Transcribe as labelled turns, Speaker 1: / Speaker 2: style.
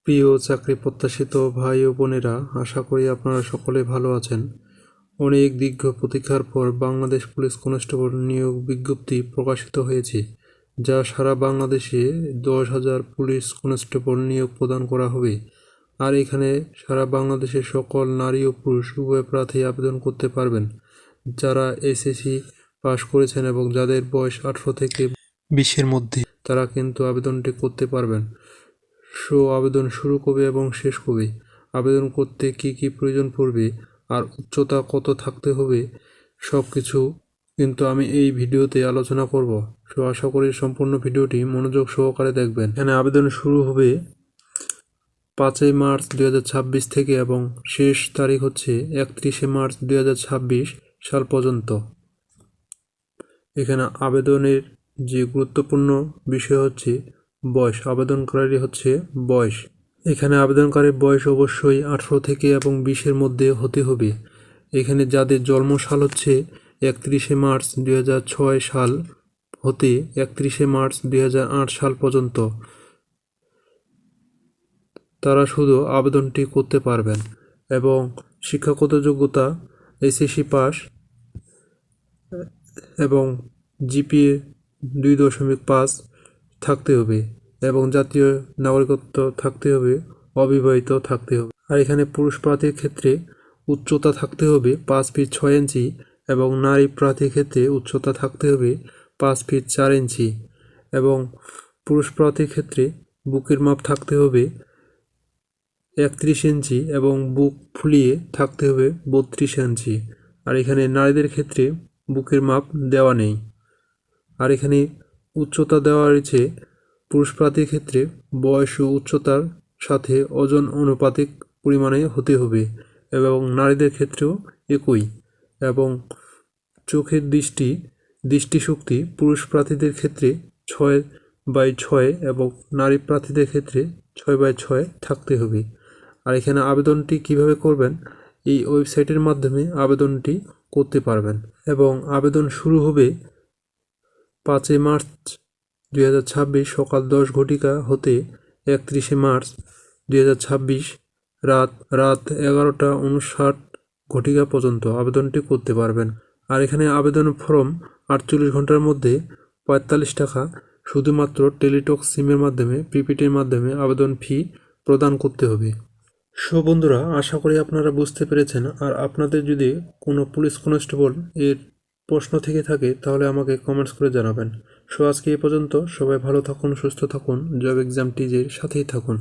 Speaker 1: প্রিয় চাকরি প্রত্যাশিত ভাই ও বোনেরা, আশা করি আপনারা সকলে ভালো আছেন। অনেক দীর্ঘ প্রতীক্ষার পর বাংলাদেশ পুলিশ কনস্টেবল নিয়োগ বিজ্ঞপ্তি প্রকাশিত হয়েছে, যা সারা বাংলাদেশে 10,000 পুলিশ কনস্টেবল নিয়োগ প্রদান করা হবে। আর এখানে সারা বাংলাদেশের সকল নারী ও পুরুষ উভয় প্রার্থী আবেদন করতে পারবেন। যারা এসএসসি পাশ করেছেন এবং যাদের বয়স 18 থেকে 20-এর মধ্যে, তারা কিন্তু আবেদনটি করতে পারবেন। আবেদন শুরু কবে এবং শেষ কবে, আবেদন করতে কি কি প্রয়োজন পড়বে, আর উচ্চতা কত থাকতে হবে, সব কিছু কিন্তু আমি এই ভিডিওতে আলোচনা করব। আশা করি সম্পূর্ণ ভিডিওটি মনোযোগ সহকারে দেখবেন। এখানে আবেদন শুরু হবে 5 মার্চ 2026 থেকে এবং শেষ তারিখ হচ্ছে 31 মার্চ 2026 সাল পর্যন্ত। এখানে আবেদনের যে গুরুত্বপূর্ণ বিষয় হচ্ছে বয়স। আবেদনকারী হচ্ছে বয়স। এখানে আবেদনকারীর বয়স অবশ্যই 18 থেকে এবং 20-এর মধ্যে হতে হবে। এখানে যাদের জন্মসাল হচ্ছে 31 মার্চ 2006 সাল হতে 31 মার্চ 2008 সাল পর্যন্ত, তারা শুধু আবেদনটি করতে পারবেন। এবং শিক্ষাগত যোগ্যতা এসএসসি পাস এবং জিপিএ 2.5 থাকতে হবে এবং জাতীয় নাগরিকত্ব থাকতে হবে, অবিবাহিত থাকতে হবে। আর এখানে পুরুষ প্রার্থীর ক্ষেত্রে উচ্চতা থাকতে হবে 5 ফিট 6 ইঞ্চি এবং নারী প্রার্থীর ক্ষেত্রে উচ্চতা থাকতে হবে 5 ফিট 4 ইঞ্চি এবং পুরুষ প্রার্থীর ক্ষেত্রে বুকের মাপ থাকতে হবে 31 ইঞ্চি এবং বুক ফুলিয়ে থাকতে হবে 32 ইঞ্চি। আর এখানে নারীদের ক্ষেত্রে বুকের মাপ দেওয়া নেই। আর এখানে উচ্চতা দেওয়া রয়েছে পুরুষ প্রার্থীর ক্ষেত্রে বয়স ও উচ্চতার সাথে ওজন অনুপাতিক পরিমাণে হতে হবে এবং নারীদের ক্ষেত্রেও একই। এবং চোখের দৃষ্টিশক্তি পুরুষ প্রার্থীদের ক্ষেত্রে 6/6 এবং নারী প্রার্থীদের ক্ষেত্রে 6/6 থাকতে হবে। আর এখানে আবেদনটি কিভাবে করবেন, এই ওয়েবসাইটের মাধ্যমে আবেদনটি করতে পারবেন এবং আবেদন শুরু হবে 5 মার্চ 2026 সকাল 10 ঘটিকা হতে 31 মার্চ 2026 রাত 11টা 59 ঘটিকা পর্যন্ত আবেদনটি করতে পারবেন। আর এখানে আবেদন ফর্ম 48 ঘন্টার মধ্যে 45 টাকা শুধুমাত্র টেলিটক সিমের মাধ্যমে, প্রিপেডের মাধ্যমে আবেদন ফি প্রদান করতে হবে। বন্ধুরা, আশা করি আপনারা বুঝতে পেরেছেন। আর আপনাদের যদি কোনো পুলিশ কনস্টেবল এর প্রশ্ন থেকে থাকে তাহলে আমাকে কমেন্টস করে জানাবেন। আজকে এই পর্যন্ত। সবাই ভালো থাকুন, সুস্থ থাকুন, জব এক্সাম টিজের সাথেই থাকুন।